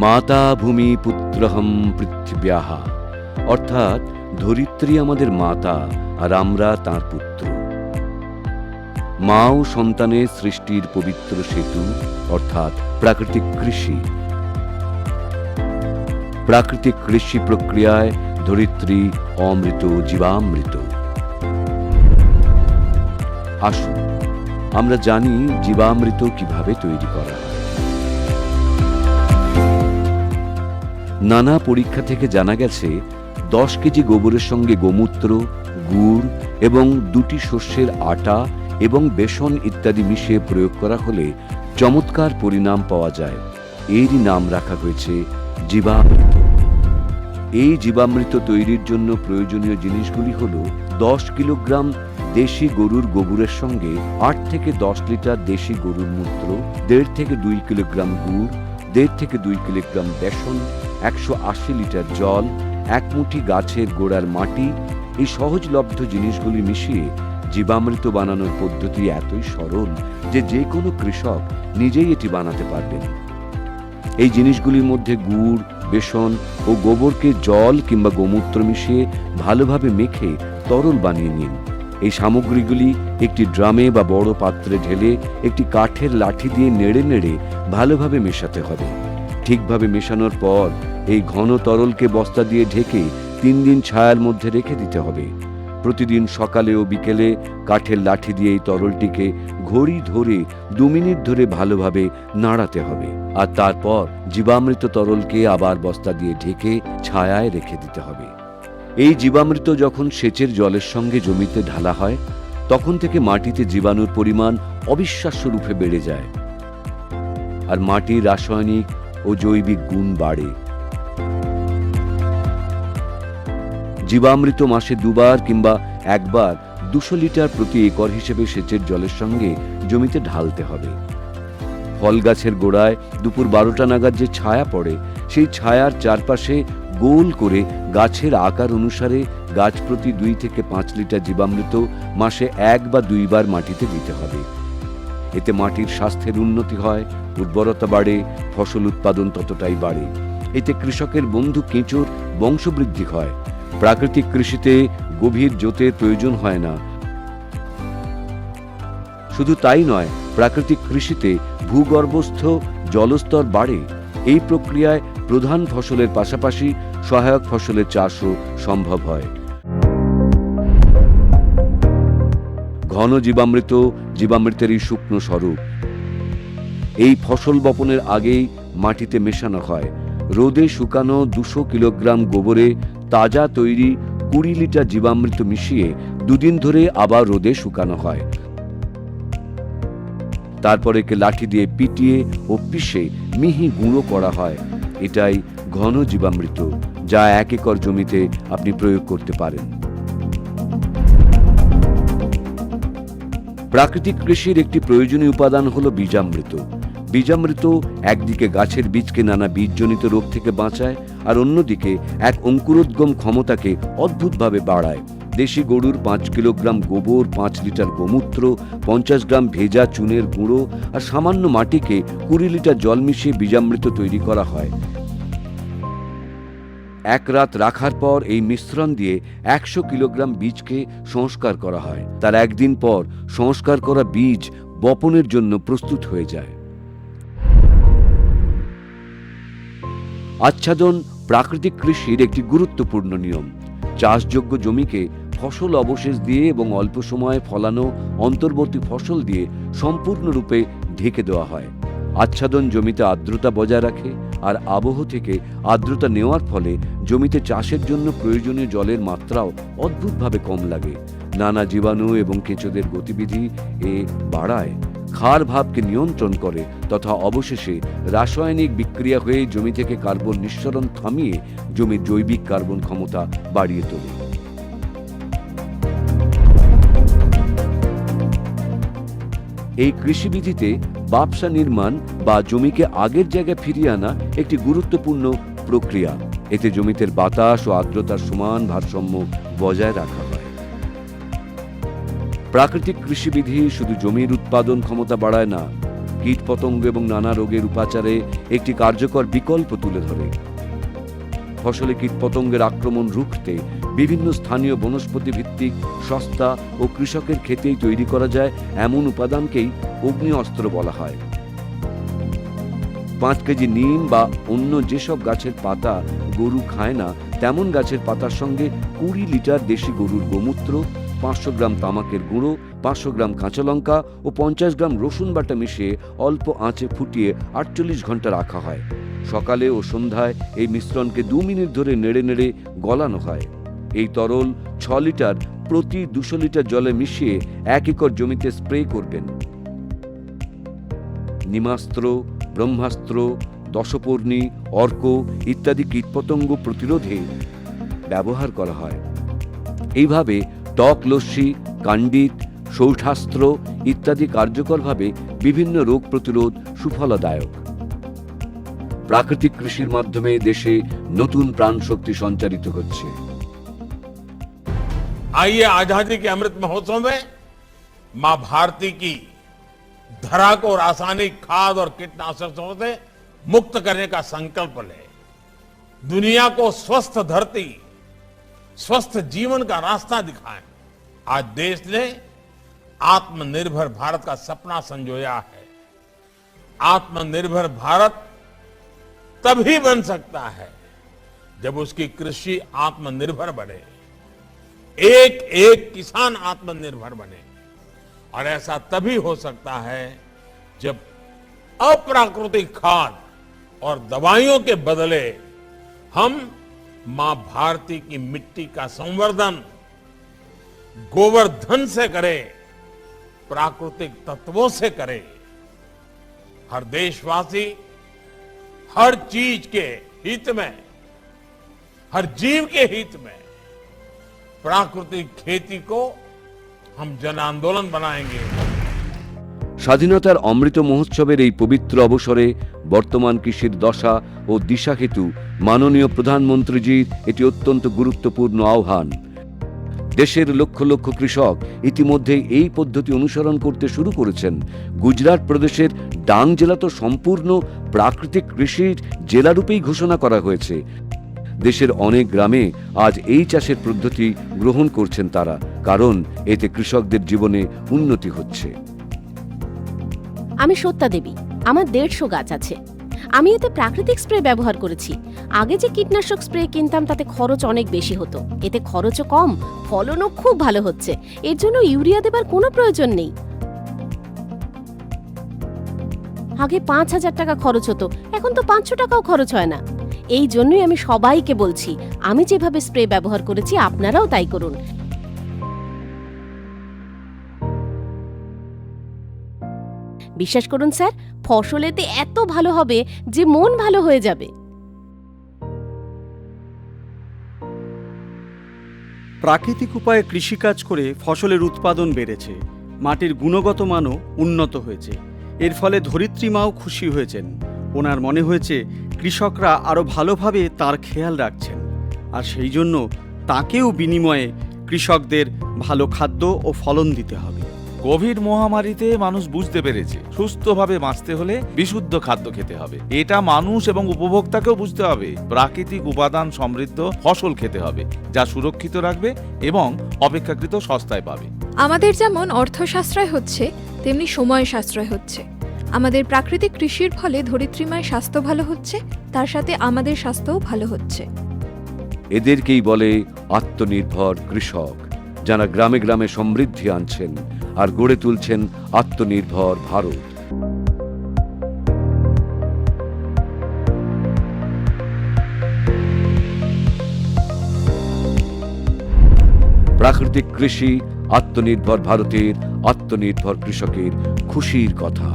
মাতা ভূমি পুত্রহম পৃথিব্যাহ, অর্থাৎ ধরিত্রী আমাদের মাতা আর আমরা তাঁর পুত্র। মা ও সন্তানের সৃষ্টির পবিত্র সেতু অর্থাৎ প্রাকৃতিক কৃষি। প্রাকৃতিক কৃষি প্রক্রিয়ায় ধরিত্রী অমৃত জীবামৃত। আসুন আমরা জানি জীবামৃত কিভাবে তৈরি করা হয়। নানা পরীক্ষা থেকে জানা গেছে 10 কেজি গোবরের সঙ্গে গোমূত্র, গুড় এবং 2টি শস্যের আটা এবং বেসন ইত্যাদি মিশিয়ে প্রয়োগ করা হলে চমৎকার পরিণাম পাওয়া যায়। এরই নাম রাখা হয়েছে জীবামৃত। এই জীবামৃত তৈরির জন্য প্রয়োজনীয় জিনিসগুলি হল 10 কিলোগ্রাম দেশি গরুর গোবরের সঙ্গে 8 থেকে 10 লিটার দেশি গরুর মূত্র, 1.5 থেকে 2 কিলোগ্রাম গুড়, 1.5 থেকে 2 কিলোগ্রাম বেসন, 180 লিটার জল, 1 মুঠি গাছের গোড়ার মাটি। এই সহজলভ্য জিনিসগুলি মিশিয়ে জীবামৃত বানানোর পদ্ধতি এতই সরল যে কোনো কৃষক নিজেই এটি বানাতে পারবেন। এই জিনিসগুলির মধ্যে গুড়, বেসন ও গোবরকে জল কিংবা গোমূত্র মিশিয়ে ভালোভাবে মেখে তরল বানিয়ে নিন। এই সামগ্রীগুলি একটি ড্রামে বা বড় পাত্রে ঢেলে একটি কাঠের লাঠি দিয়ে নেড়ে নেড়ে ভালোভাবে মেশাতে হবে। ঠিকভাবে মেশানোর পর এই ঘন তরলকে বস্তা দিয়ে ঢেকে 3 দিন ছায়ার মধ্যে রেখে দিতে হবে। প্রতিদিন সকালে ও বিকেলে কাঠের লাঠি দিয়ে এই তরলটিকে ঘড়ি ধরে 2 মিনিট ধরে ভালোভাবে নাড়াতে হবে। আর তারপর জীবামৃত তরলকে আবার বস্তা দিয়ে ঢেকে ছায়ায় রেখে দিতে হবে। এই জীবামৃত যখন সেচের জলের সঙ্গে জমিতে ঢালা হয় তখন থেকে মাটিতে জীবাণুর পরিমাণ অবিশ্বাস্য রূপে বেড়ে যায় আর মাটির রাসায়নিক ও জৈবিক গুণ বাড়ে। জীবামৃত মাসে 2 বার কিংবা 1 বার 200 লিটার প্রতি একর হিসেবে সেচের জলের সঙ্গে জমিতে ঢালতে হবে। ফল গাছের গোড়ায় দুপুর 12টা নাগাদ যে ছায়া পড়ে সেই ছায়ার চারপাশে গোল করে গাছের আকার অনুসারে গাছ প্রতি 2 থেকে 5 লিটার জীবামৃত মাসে 1 বা 2 বার মাটিতে দিতে হবে। এতে মাটির স্বাস্থ্যের উন্নতি হয়, উর্বরতা বাড়ে, ফসল উৎপাদন ততটাই বাড়ে। এতে কৃষকের বন্ধু কেঁচোর বংশবৃদ্ধি হয়। প্রাকৃতিক কৃষিতে গভীর জোতের প্রয়োজন হয় না। শুধু তাই নয়, প্রাকৃতিক কৃষিতে ভূগর্ভস্থ জলস্তর বাড়ে। এই প্রক্রিয়ায় প্রধান ফসলের পাশাপাশি সহায়ক ফসলের চাষও সম্ভব হয়। ঘন জীবামৃত জীবামৃতেরই শুকনো স্বরূপ। এই ফসল বপনের আগেই মাটিতে মেশানো হয়। রোদে শুকানো 200 কিলোগ্রাম গোবরে তাজা তৈরি 20 লিটার জীবামৃত মিশিয়ে 2 দিন ধরে আবার রোদে শুকানো হয়। তারপর একে লাঠি দিয়ে পিটিয়ে ও পিষে মিহি গুঁড়ো করা হয়। এটাই ঘন জীবামৃত, যা 1 একর জমিতে আপনি প্রয়োগ করতে পারেন। প্রাকৃতিক কৃষির একটি প্রয়োজনীয় উপাদান হল বীজামৃত। বীজামৃত একদিকে গাছের বীজকে নানা বীজজনিত রোগ থেকে বাঁচায় আর অন্যদিকে এক অঙ্কুরোদ্গম ক্ষমতাকে অদ্ভুতভাবে বাড়ায়। দেশি গরুর 5 কিলোগ্রাম গোবর, 5 লিটার গোমূত্র, 50 গ্রাম ভেজা চুনের গুঁড়ো আর সামান্য মাটিকে 20 লিটার জল মিশিয়ে বীজামৃত তৈরি করা হয়। 1 রাত রাখার পর এই মিশ্রণ দিয়ে 100 কিলোগ্রাম বীজকে সংস্কার করা হয়। তার 1 দিন পর সংস্কার করা বীজ বপনের জন্য প্রস্তুত হয়ে যায়। আচ্ছাদন প্রাকৃতিক কৃষির একটি গুরুত্বপূর্ণ নিয়ম। চাষযোগ্য জমিকে ফসল অবশেষ দিয়ে এবং অল্প সময়ে ফলানো অন্তর্বর্তী ফসল দিয়ে সম্পূর্ণরূপে ঢেকে দেওয়া হয়। আচ্ছাদন জমিতে আর্দ্রতা বজায় রাখে আর আবহ থেকে আর্দ্রতা নেওয়ার ফলে জমিতে চাষের জন্য প্রয়োজনীয় জলের মাত্রাও অদ্ভুতভাবে কম লাগে। নানা জীবাণু এবং কেঁচোদের গতিবিধি এ বাড়ায়, ক্ষার ভাবকে নিয়ন্ত্রণ করে তথা অবশেষে রাসায়নিক বিক্রিয়া হয়ে জমি থেকে কার্বন নিঃসরণ থামিয়ে জমির জৈবিক কার্বন ক্ষমতা বাড়িয়ে তোলে। এই কৃষিবিধিতে বাপসা নির্মাণ বা জমিকে আগের জায়গায় ফিরিয়ে আনা একটি গুরুত্বপূর্ণ প্রক্রিয়া। এতে জমিতে বাতাস ও আর্দ্রতার সমান ভারসাম্য বজায় রাখা হয়। প্রাকৃতিক কৃষিবিধি শুধু জমির উৎপাদন ক্ষমতা বাড়ায় না, কীটপতঙ্গ এবং নানা রোগের উপাচারে একটি কার্যকর বিকল্প তুলে ধরে। ফসলে কীটপতঙ্গের আক্রমণ রুখতে বিভিন্ন স্থানীয় বনস্পতি ভিত্তিক সস্তা ও কৃষকের ক্ষেতেই তৈরি করা যায় এমন উপাদানকেই অগ্নি অস্ত্র বলা হয়। 5 কেজি নিম বা অন্য যেসব গাছের পাতা গরু খায় না তেমন গাছের পাতার সঙ্গে 20 লিটার দেশি গরুর গোমূত্র, 500 গ্রাম তামাকের গুঁড়ো, 500 গ্রাম কাঁচা লঙ্কা ও 50 গ্রাম রসুন বাটা মিশিয়ে অল্প আঁচে ফুটিয়ে 48 ঘন্টা রাখা হয়। সকালে ও সন্ধ্যায় এই মিশ্রণকে 2 মিনিট ধরে নেড়ে নেড়ে গলানো হয়। এই তরল 6 লিটার প্রতি 200 লিটার জলে মিশিয়ে 1 একর জমিতে স্প্রে করবেন। নিমাস্ত্র, ব্রহ্মাস্ত্র, দশপর্ণী, অর্ক ইত্যাদি কীটপতঙ্গ প্রতিরোধে ব্যবহার করা হয়। এইভাবে টক লস্যি, কাণ্ডিত, সৌঠাস্ত্র ইত্যাদি কার্যকরভাবে বিভিন্ন রোগ প্রতিরোধ সুফলদায়ক। প্রাকৃতিক কৃষির মাধ্যমে দেশে নতুন প্রাণ শক্তি সঞ্চারিত হচ্ছে। आइए आजादी के अमृत महोत्सव में मां भारती की धरा को रासायनिक खाद और कीटनाशकों से मुक्त करने का संकल्प ले। दुनिया को स्वस्थ धरती, स्वस्थ जीवन का रास्ता दिखाएं। आज देश ने आत्मनिर्भर भारत का सपना संजोया है। आत्मनिर्भर भारत तभी बन सकता है जब उसकी कृषि आत्मनिर्भर बने, एक एक किसान आत्मनिर्भर बने। और ऐसा तभी हो सकता है जब अप्राकृतिक खाद और दवाइयों के बदले हम मां भारती की मिट्टी का संवर्धन गोवर्धन से करें, प्राकृतिक तत्वों से करें। हर देशवासी हर चीज के हित में, हर जीव के हित में प्राकृतिक खेती को हम जन आंदोलन बनाएंगे। স্বাধীনতার অমৃত মহোৎসবের এই পবিত্র অবসরে বর্তমান কৃষির দশা ও দিশা হেতু মাননীয় প্রধানমন্ত্রীজির এটি অত্যন্ত গুরুত্বপূর্ণ আহ্বান। দেশের লক্ষ লক্ষ কৃষক ইতিমধ্যেই এই পদ্ধতি অনুসরণ করতে শুরু করেছেন। গুজরাট প্রদেশের ডাং জেলা তো সম্পূর্ণ প্রাকৃতিক কৃষির জেলারূপেই ঘোষণা করা হয়েছে। দেশের অনেক গ্রামে আজ এই চাষের পদ্ধতি গ্রহণ করছেন তারা, কারণ এতে কৃষকদের জীবনে উন্নতি হচ্ছে। আমি সত্যা দেবী, আমার 150 গাছ আছে। আমি এতে প্রাকৃতিক স্প্রে ব্যবহার করেছি। আগে যে কীটনাশক স্প্রে কিনতাম তাতে খরচ অনেক বেশি হতো, এতে খরচও কম, ফলনও খুব ভালো হচ্ছে। এর জন্য ইউরিয়া দেবার কোনো প্রয়োজন নেই। আগে 5000 টাকা খরচ হতো, এখন তো 500 টাকাও খরচ হয় না। এই জন্যই আমি সবাইকে বলছি, আমি যেভাবে স্প্রে ব্যবহার করেছি আপনারাও তাই করুন। বিশ্বাস করুন স্যার, ফসল এতে এত ভালো হবে যে মন ভালো হয়ে যাবে। প্রাকৃতিক উপায়ে কৃষিকাজ করে ফসলের উৎপাদন বেড়েছে, মাটির গুণগত মানও উন্নত হয়েছে। এর ফলে ধরিত্রী মাও খুশি হয়েছেন। ওনার মনে হয়েছে কৃষকরা আরও ভালোভাবে তার খেয়াল রাখছেন, আর সেই জন্য তাকেও বিনিময়ে কৃষকদের ভালো খাদ্য ও ফলন দিতে হবে। কোভিড মহামারীতে মানুষ বুঝতে পেরেছে সুস্থভাবে বাঁচতে হলে বিশুদ্ধ খাদ্য খেতে হবে। এটা মানুষ এবং উপভোক্তাকেও বুঝতে হবে। প্রাকৃতিক উপাদান সমৃদ্ধ ফসল খেতে হবে, যা সুরক্ষিত রাখবে এবং অপেক্ষাকৃত সস্তায় পাবে। আমাদের যেমন অর্থ সাশ্রয় হচ্ছে, তেমনি সময় সাশ্রয় হচ্ছে। আমাদের প্রাকৃতিক কৃষির ফলে ধরিত্রীমার স্বাস্থ্য ভালো হচ্ছে, তার সাথে আমাদের স্বাস্থ্যও ভালো হচ্ছে। এদেরকেই বলে আত্মনির্ভর কৃষক, যারা গ্রামে গ্রামে সমৃদ্ধি আনছেন আর গড়ে তুলছেন আত্মনির্ভর ভারত। প্রাকৃতিক কৃষি আত্মনির্ভর ভারতের আত্মনির্ভর কৃষকের খুশির কথা।